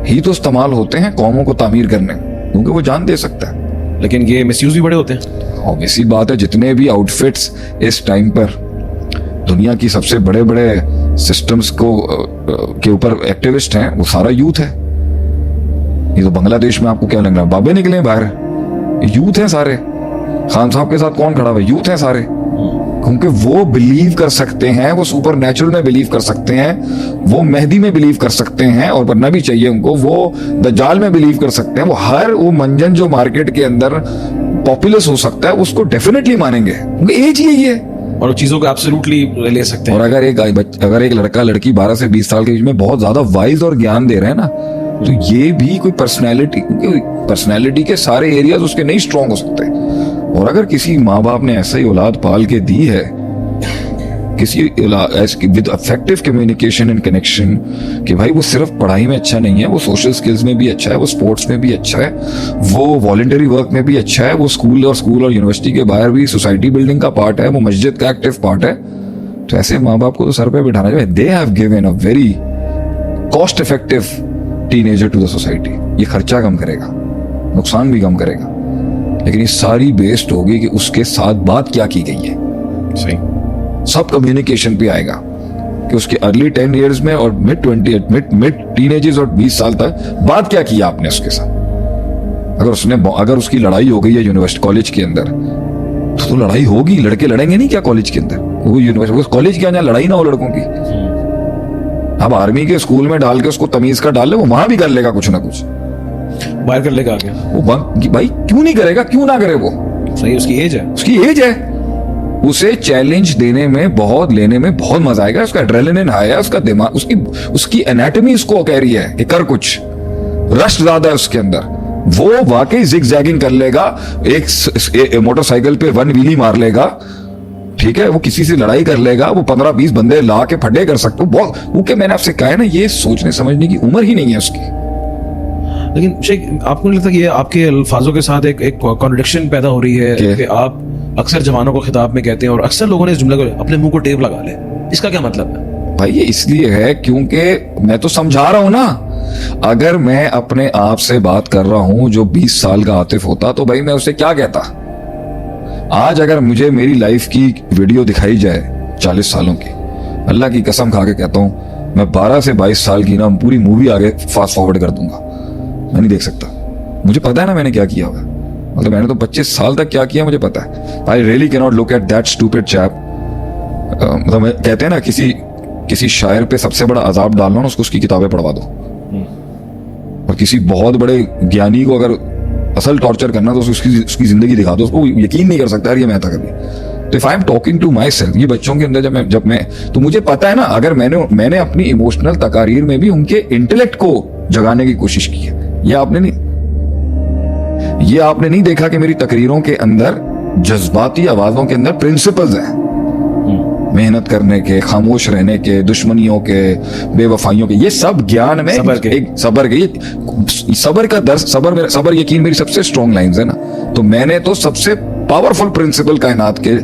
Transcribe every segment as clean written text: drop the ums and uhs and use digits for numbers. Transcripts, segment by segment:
ही तो इस्तेमाल होते हैं कौमों को तामीर करने, क्योंकि वो जान दे सकता है। लेकिन ये मिसयूज भी बड़े होते हैं। ऑब्वियसली बात है, जितने भी आउटफिट्स इस टाइम पर दुनिया की सबसे बड़े बड़े सिस्टम्स को के ऊपर एक्टिविस्ट हैं, वो सारा यूथ है। ये तो बांग्लादेश में आपको क्या लग रहा है, बाबे निकले बाहर, यूथ हैं सारे। खान साहब के साथ कौन खड़ा हुआ, यूथ हैं सारे। क्योंकि वो बिलीव कर सकते हैं, वो सुपर नेचुरल में बिलीव कर सकते हैं, वो मेहदी में बिलीव कर सकते हैं, और बनना भी चाहिए उनको, वो दज्जाल में बिलीव कर सकते हैं। वो हर वो मंजन जो मार्केट के अंदर पॉपुलस हो सकता है उसको डेफिनेटली मानेंगे, एज यही है। और चीजों को एब्सोल्युटली ले सकते हैं। और अगर एक लड़का लड़की 12 से 20 साल के बीच में बहुत ज्यादा वाइज और ज्ञान दे रहे हैं ना, तो ये भी कोई पर्सनैलिटी के सारे एरियाज उसके नहीं स्ट्रांग हो सकते। और अगर किसी माँ बाप ने ऐसा ही औलाद पाल के दी है, किसी with effective communication and connection, कि भाई वो सिर्फ पढ़ाई में अच्छा नहीं है, वो सोशल स्किल्स में भी अच्छा है, वो स्पोर्ट्स में भी अच्छा है, वो वॉलंटरी वर्क में भी अच्छा है, वो स्कूल और यूनिवर्सिटी के बाहर भी सोसाइटी बिल्डिंग का पार्ट है, वो मस्जिद का एक्टिव पार्ट है, तो ऐसे माँ बाप को तो सर पे बिठाना चाहिए। They have given a very cost effective teenager to the society. ये खर्चा कम करेगा, नुकसान भी कम करेगा, लेकिन ये सारी बेस्ड होगी कि उसके साथ बात क्या की गई है। सही, सब कम्युनिकेशन पे आएगा कि उसके अर्ली 10 years में और मिड टीनेजर्स और 20 साल तक बात क्या की आपने उसके साथ। अगर उसकी लड़ाई हो गई है यूनिवर्सिटी कॉलेज के अंदर, तो लड़ाई होगी, लड़के लड़ेंगे नहीं क्या कॉलेज के अंदर, वो यूनिवर्सिटी कॉलेज के अंदर लड़ाई ना हो लड़कों की। अब आर्मी के स्कूल में डाल के उसको तमीज का डाल ले, वो वहां भी कर लेगा कुछ ना कुछ, बाहर कर लेगा आगे। वो भाई क्यों नहीं करेगा, क्यों ना करे वो। सही, उसकी एज है, उसकी एज है। उसे चैलेंज देने में लेने में बहुत मजा आएगा। उसका एड्रेनालिन हाई है, उसका दिमाग, उसकी एनाटॉमी उसको कह रही है कि कर कुछ, रश ज्यादा है उसके अंदर। वो वाकई जिग-जैगिंग कर लेगा, एक मोटरसाइकिल पे 1 व्हीली मार लेगा, ठीक है, वो किसी से लड़ाई कर लेगा, वो 15-20 बंदे ला के फटे कर सकते हो। बहुत क्योंकि मैंने आपसे कहा है ना, ये सोचने समझने की उम्र ही नहीं है उसकी। लेकिन शेख, आपको नहीं लगता कि ये आपके अल्फाजों के साथ एक कॉन्ट्रडिक्शन पैदा हो रही है कि आप अक्सर जवानों को खिताब में कहते हैं और अक्सर लोगों ने इस जुमले को अपने मुंह को टेप लगा ले, इसका क्या मतलब है? भाई ये इसलिए है क्योंकि मैं तो समझा रहा हूं ना। अगर मैं अपने आप से बात कर रहा हूं जो 20 साल का आतिफ होता, तो भाई मैं उसे क्या कहता। आज अगर मुझे मेरी लाइफ की वीडियो दिखाई जाए 40 सालों की, अल्लाह की कसम खा के कहता हूं, मैं 12 से 22 साल की ना पूरी मूवी आगे फास्ट फॉरवर्ड कर दूंगा। मैं नहीं देख सकता, मुझे पता है ना मैंने क्या किया हुआ। मतलब मैंने तो 25 साल तक क्या किया मुझे पता है। I really can not look at that stupid chap. मतलब कहते हैं ना, किसी शायर पे सबसे बड़ा अजाब डालना ना, उसको उसकी किताबें पढ़वा दो। और किसी बहुत बड़े ज्ञानी को अगर असल टॉर्चर करना तो उसकी जिंदगी दिखा दो, उसको यकीन नहीं कर सकता यार ये मैं था कभी। तो if I am talking to myself, ये बच्चों के अंदर जब मैं तो मुझे पता है ना, अगर मैंने अपनी इमोशनल तकारीर में भी उनके इंटेलेक्ट को जगाने की कोशिश की है। ये आपने नहीं देखा कि मेरी तकरीरों के अंदर जज्बाती आवाजों के अंदर प्रिंसिपल्स हैं, मेहनत करने के, खामोश रहने के, दुश्मनियों के, बेवफाइयों के, ये सब ज्ञान में सबर का दर्स, सबर यकीन मेरी सबसे स्ट्रॉन्ग लाइंस है ना। तो मैंने तो सबसे पावरफुल प्रिंसिपल कायनात के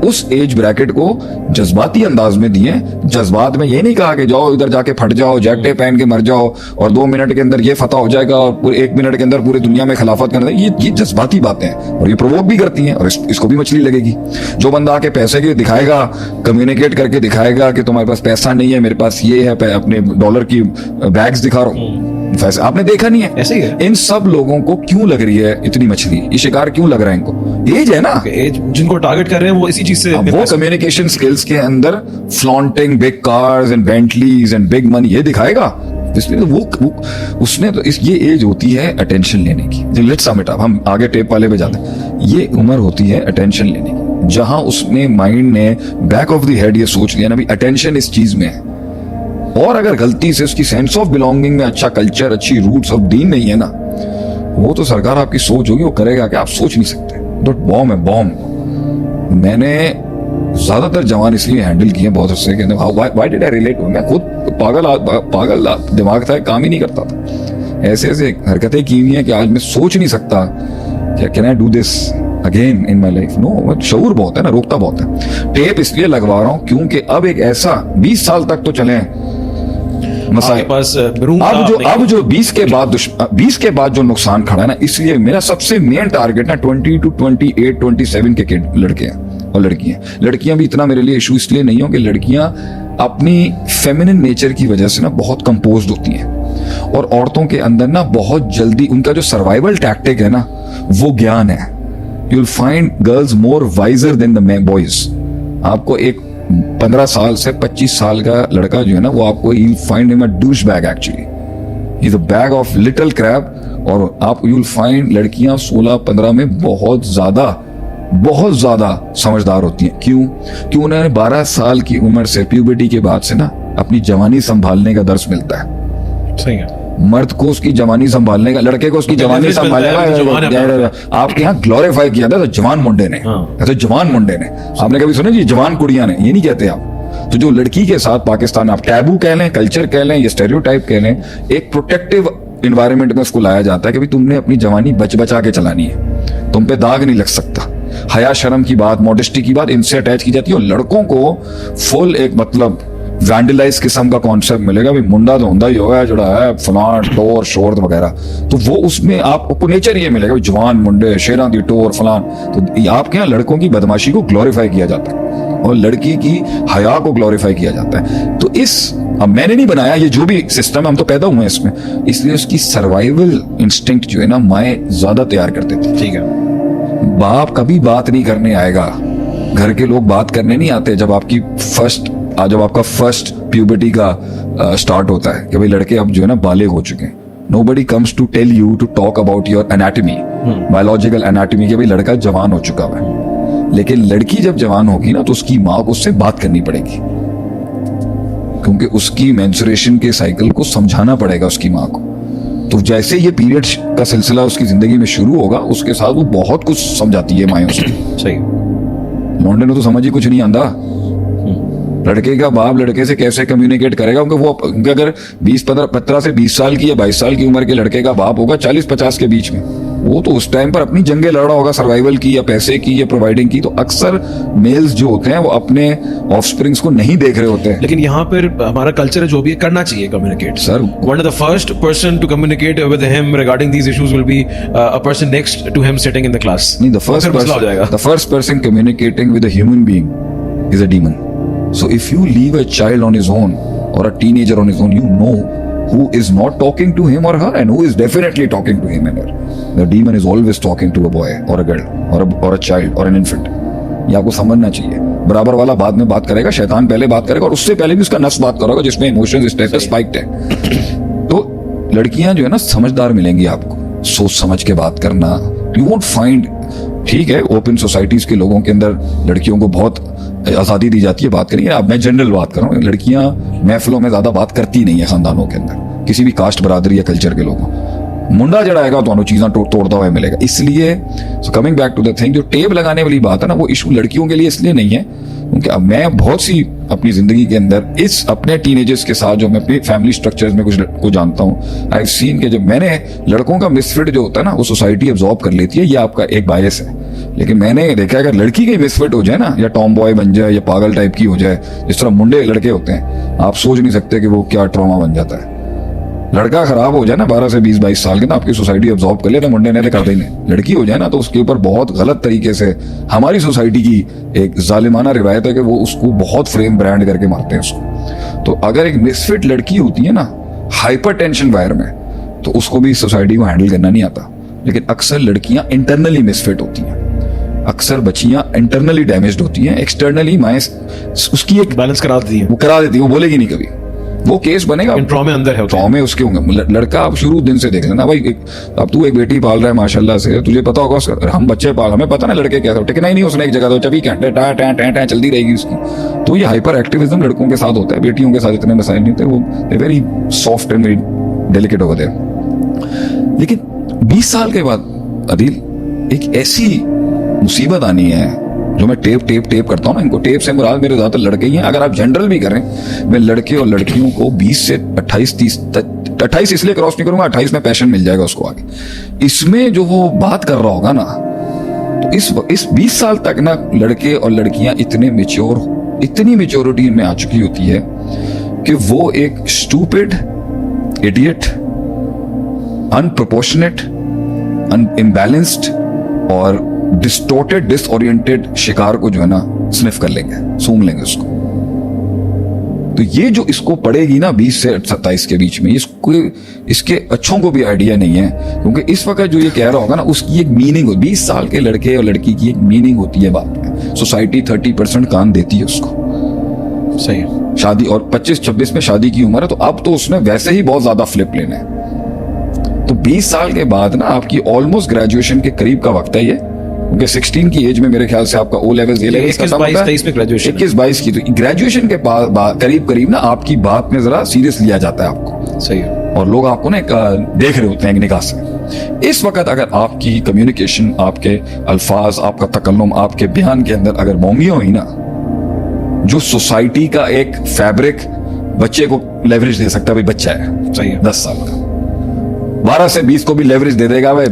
उस एज ब्रैकेट को जज्बाती अंदाज में दिए। जज्बात में ये नहीं कहा कि जाओ इधर जाके फट जाओ, जैकेट पहन के मर जाओ और 2 मिनट के अंदर ये फतह हो जाएगा और पूरे 1 मिनट के अंदर पूरी दुनिया में खिलाफत करना। ये जज्बाती बातें हैं और ये प्रोवोक भी करती हैं और इसको भी मछली लगेगी। जो बंदा आके पैसे के दिखाएगा, कम्युनिकेट करके दिखाएगा कि तुम्हारे पास पैसा नहीं है, मेरे पास ये है, अपने डॉलर की बैग्स दिखा रहा हूँ, वैसे आपने देखा नहीं है। ऐसे ही है। इन सब लोगों को क्यों लग रही है इतनी मछली, ये शिकार क्यों लग रहा है इनको? एज है ना, एज जिनको टारगेट कर रहे हैं वो इसी चीज से, वो कम्युनिकेशन स्किल्स के अंदर flaunting big cars and Bentleys and big money ये दिखाएगा। इसलिए तो वो उसने तो ये एज होती है अटेंशन लेने की। लेट्स सम इट अप, हम आगे टेप वाले पे जाते हैं। ये उम्र होती है अटेंशन लेने की, जहां उसने माइंड ने बैक ऑफ द हेड ये सोच लिया ना भी अटेंशन इस चीज में है। और अगर गलती से उसकी सेंस ऑफ बिलोंगिंग में अच्छा कल्चर, अच्छी रूट्स ऑफ दीन नहीं है ना, वो तो सरकार आपकी सोच होगी, वो करेगा कि आप सोच नहीं सकते। तो बॉम्ब है, बॉम्ब। मैंने ज्यादातर जवान इसलिए हैंडल किए बहुत अच्छे के, व्हाई डिड आई रिलेट, मैं खुद पागल दिमाग था, काम ही नहीं करता था। ऐसे हरकतें की हुई हैं कि आज मैं सोच नहीं सकता क्या can I do this again in my life. No, शऊर बहुत है ना, रोकता बहुत है। टेप इसलिए लगवा रहा हूं क्योंकि अब एक ऐसा 20 साल तक तो चले मसाइल। आपके पास रूम अब जो 20 के बाद जो नुकसान खड़ा है ना, इसलिए मेरा सबसे मेन टारगेट ना 20 to 28, 27 के लड़के हैं और लड़कियां भी इतना मेरे लिए इशू इसलिए नहीं हो कि लड़कियां अपनी फेमिनिन नेचर की वजह से ना बहुत कंपोज्ड होती हैं, और औरतों के अंदर ना बहुत जल्दी उनका जो सर्वाइवल टैक्टिक है ना वो ज्ञान है। You will find girls more visor then the boys. आपको एक 15 साल से 25 साल का लड़का जो है ना, वो आपको you will find him a douche bag, actually he is a bag of little crab. और आप यू विल फाइंड लड़कियां 16-15 में बहुत ज्यादा समझदार होती हैं। क्यों उन्हें 12 साल की उम्र से प्यूबर्टी के बाद से ना अपनी जवानी संभालने का दर्स मिलता है। सही है। मर्द को उसकी जवानी संभालने का, लड़के को उसकी जवानी संभालने का आपके यहाँ ग्लोरीफाई किया था तो जवान मुंडे ने, जवान मुंडे ने। आपने कभी सुना जी जवान कुड़ियां ने? ये नहीं कहते आप। तो जो लड़की के साथ पाकिस्तान, आप टैबू कह लें, कल्चर कह लें, या स्टेरियोटाइप कह लें, एक प्रोटेक्टिव इन्वायरमेंट में उसको लाया जाता है कि भाई तुमने अपनी जवानी बचा के चलानी है, तुम पे दाग नहीं लग सकता। हया शर्म की बात, मॉडेस्टी की बात इनसे अटैच की जाती है, और लड़कों को फुल एक मतलब वैंडलाइज किस्म का कॉन्सेप्ट मिलेगा, भाई मुंडा तो होंदा ही होगा जोड़ा है फलां टोर शोर वगैरह। तो वो उसमें आपको नेचर ये मिलेगा, जवान मुंडे शेरां दी टोर फलां। तो आपके यहाँ लड़कों की बदमाशी को ग्लोरीफाई किया जाता है और लड़की की हया को ग्लोरीफाई किया जाता है। तो अब मैंने नहीं बनाया, ये जो भी सिस्टम है हम तो पैदा हुए हैं इसमें, इसलिए उसकी सर्वाइवल इंस्टिंक्ट जो है ना माएँ ज्यादा तैयार करते थे। ठीक है। बाप कभी बात नहीं करने आएगा, घर के लोग बात करने नहीं आते जब आपका फर्स्ट प्यूबर्टी का स्टार्ट होता है कि भाई लड़के अब जो है ना बालिग हो चुके हैं। Nobody comes to tell you to talk about your anatomy, biological anatomy, कि भाई लड़का जवान हो चुका है। लेकिन लड़की जब जवान होगी ना तो उसकी माँ को उससे बात करनी पड़ेगी, क्योंकि उसकी मेंस्ट्रुएशन के साइकिल को समझाना पड़ेगा उसकी माँ को। तो जैसे ये पीरियड का सिलसिला उसकी जिंदगी में शुरू होगा, उसके साथ वो बहुत कुछ समझाती है माएँ उसकी। सही। लौंडे ने तो समझ ही कुछ नहीं आंदा। लड़के का बाप लड़के से कैसे कम्युनिकेट करेगा, क्योंकि अगर 15 से 20 साल की या 22 साल की उम्र के लड़के का बाप होगा 40-50 के बीच में, वो तो उस टाइम पर अपनी जंगे लड़ रहा होगा सर्वाइवल की या पैसे की या प्रोवाइडिंग की। तो अक्सर मेल्स जो होते हैं वो अपने ऑफस्प्रिंग्स को नहीं देख रहे होते हैं। लेकिन यहाँ पर हमारा कल्चर जो भी है करना चाहिए communicate. Sir, one of the first person to communicate with him regarding these issues will be a person next to him sitting in the class. नहीं, the first person communicating with a human being is a demon. So if you leave a child on his own or a teenager on his own, you know who is not talking to him or her and who is definitely talking to him and her. The demon is always talking to a boy or a girl or a child or an infant. ये आपको समझना चाहिए। बराबर वाला बाद में बात करेगा, शैतान पहले बात करेगा, और उससे पहले भी उसका नफ्स बात करेगा जिसमें इमोशंस स्टेटस स्पाइक्ड है। तो लड़कियां जो है ना समझदार मिलेंगी आपको, सोच समझ के बात करना। यू वोंट फाइंड, ठीक है, ओपन सोसाइटीज के लोगों के अंदर लड़कियों को बहुत आजादी दी जाती है बात करेंगे। अब मैं जनरल बात कर रहा हूँ, लड़कियां महफिलों में ज्यादा बात करती नहीं है खानदानों के अंदर, किसी भी कास्ट बरादरी या कल्चर के लोगों। मुंडा जड़ाएगा तो चीजें तोड़ता हुआ मिलेगा। इसलिए coming back to the thing, जो टेप लगाने वाली बात है ना, वो इशू लड़कियों के लिए इसलिए नहीं है क्योंकि अब मैं बहुत सी अपनी जिंदगी के अंदर इस अपने टीनेजर्स के साथ जो मैं अपनी फैमिली स्ट्रक्चर्स में कुछ को जानता हूँ, आई हैव सीन कि जब मैंने लड़कों का मिसफिट जो होता है ना वो सोसाइटी एब्जॉर्ब कर लेती है, ये आपका एक बायस है। लेकिन मैंने देखा अगर लड़की की मिसफिट हो जाए ना, या टॉम बॉय बन जाए या पागल टाइप की हो जाए, जिस तरह मुंडे लड़के होते हैं, आप सोच नहीं सकते कि वो क्या ट्रॉमा बन जाता है। लड़का खराब हो जाए ना 12 से 20-22 साल के ना, आपकी सोसाइटी एब्जॉर्ब कर ले ना, मुंडे ने कर देने। लड़की हो जाए ना तो उसके ऊपर बहुत गलत तरीके से हमारी सोसाइटी की एक जालिमाना रिवायत है कि वो उसको बहुत फ्रेम ब्रांड करके मारते हैं उसको। तो अगर एक मिसफिट लड़की होती है ना हाइपर टेंशन वायर में, तो उसको भी सोसाइटी को हैंडल करना नहीं आता। लेकिन अक्सर लड़कियां इंटरनली मिसफिट होती हैं, अक्सर बच्चियां इंटरनली डैमेज्ड होती हैं, एक्सटर्नली माए उसकी एक बैलेंस करा देती है, वो करा देती है, वो बोलेगी नहीं कभी, वो केस बनेगा। ट्रॉमे अंदर है, ट्रॉमे उसके होंगे। लड़का आप शुरू दिन से देख लेना भाई, अब तू एक बेटी पाल रहा है माशाल्लाह से, तुझे पता होगा हम बच्चे पाल, हमें पता ना लड़के क्या होते, टिकना ही नहीं उसने एक जगह, तो 24 घंटे टा चलती रहेगी उसकी। तो ये हाइपर एक्टिविज्म लड़कों के साथ होता है, बेटियों के साथ इतने मसाइल नहीं होते, वो very soft and very delicate होते हैं। लेकिन 20 साल के बाद अदील एक ऐसी मुसीबत आनी है, जो मैं टेप करता हूँ ना, इनको टेप से मुराद मेरे ज्यादातर लड़के ही हैं। अगर आप जनरल भी करें, मैं लड़के और लड़कियों को 20 से 28 इसलिए क्रॉस नहीं करूंगा, 28 में पैशन मिल जाएगा उसको आगे। इसमें जो वो बात कर रहा होगा ना, तो इस 20 साल तक ना लड़के और लड़कियां इतनी मेच्योरिटी में आ चुकी होती है कि वो एक स्टूपिड, इडियट, अनप्रोपोर्शनेट, इम्बैलेंस्ड और डिस्टोर्टेड, डिसओरिएंटेड शिकार को जो है ना स्निफ कर लेंगे, सूंघ लेंगे उसको। तो ये जो इसको पड़ेगी ना 20 से 27 के बीच में, इसको इसके अच्छों को भी आइडिया नहीं है, क्योंकि इस वक्त जो ये कह रहा होगा ना उसकी एक मीनिंग हो, 20 साल के लड़के और लड़की की एक मीनिंग होती है बात में। सोसाइटी 30% कान देती है उसको। सही है। शादी और 25-26 में शादी की उम्र है, तो अब तो उसने वैसे ही बहुत ज्यादा फ्लिप लेना है। तो 20 साल के बाद ना आपकी ऑलमोस्ट ग्रेजुएशन के करीब का वक्त है ये, क्योंकि 16 की एज में मेरे ख्याल से आपका ओ लेवल, ए लेवल 21-22 में ग्रेजुएशन, 21-22 की, तो ग्रेजुएशन के करीब करीब ना आपकी बात में जरा सीरियस लिया जाता है आपको। सही है। और लोग आपको ना देख रहे होते हैं एक निगाह से। इस वक्त अगर आपकी कम्युनिकेशन, आपके अल्फाज, आपका तकल्लुम, आपके बयान के अंदर अगर मोंगियां हुई ना, जो सोसाइटी का एक फैब्रिक बच्चे को लेवरेज दे सकता है, भाई बच्चा है, सही है, 10 साल का, 12 से 20 को भी लेवरेज दे देगा, भाई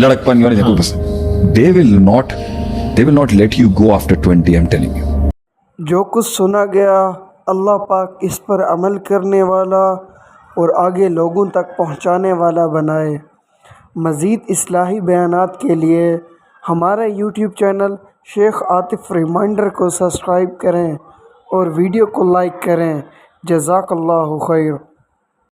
लड़कपन और हाँ। बस they will not let you go after 20, I'm telling you। जो कुछ सुना गया, अल्लाह पाक इस पर अमल करने वाला और आगे लोगों तक पहुंचाने वाला बनाए। मज़ीद इस्लाही बयानात के लिए हमारा YouTube channel Sheikh Atif reminder को सब्सक्राइब करें और वीडियो को लाइक करें। जज़ाकल्लाहु खैर।